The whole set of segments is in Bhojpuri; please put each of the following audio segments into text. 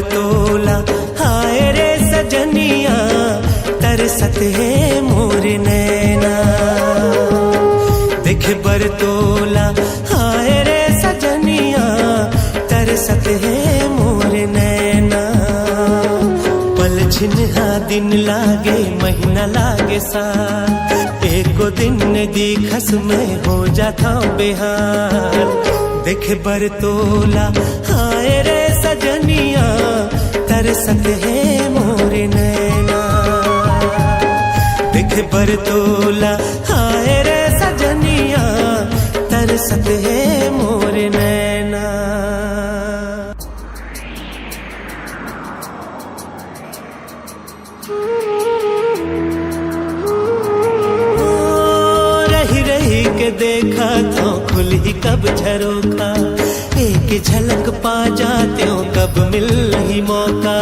बरतोला हाय रे सजनिया तरसत है मोर नैना। देख बरतोला हाय रे सजनिया तरसत है मोर नैना। पल छिन्हा दिन लागे महीना लागे साल, एको दिन दिखस में हो जाता बेहाल। देख बरतोला हाय रे सजनिया तरसत है मोर नैना। देख बरतोला हाय रे सजनिया तरसत है मोर नैना। रही रही के देखा तो खुली कब झरोखा, एक झलक पा जाते हो कब मिल ही मौका।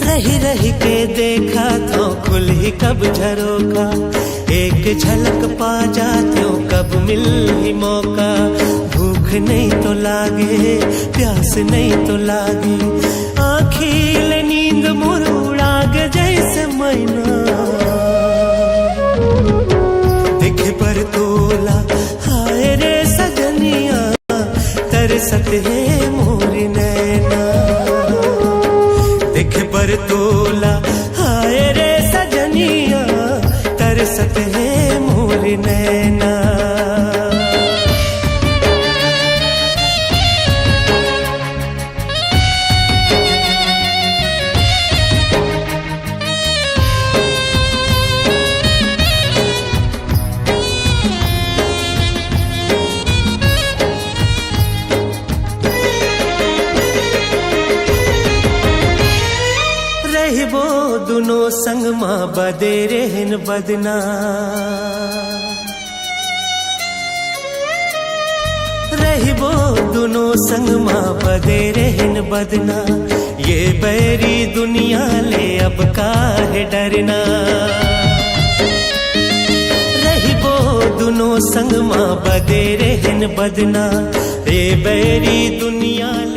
रही रही के देखा तो खुली कब झरोखा, एक झलक पा जाते हो कब मिल ही मौका। भूख नहीं तो लागे प्यास नहीं तो लागे, आँखिल नींद मोर उड़ाग जैसे मैना। देख बरतोला हाय रे सजनिया तरसत है मोर नैना। देख बरतोला हाय रे सजनिया तरसत है मोर नैना। रहिबो दुनो संग माँ बदे रहन बदना। रहिबो दुनो संग माँ बदे रहन बदना। ये बैरी दुनिया ले अब काहे डरना। रहिबो दुनो संग माँ बदे रहन बदना, ये बैरी दुनिया ले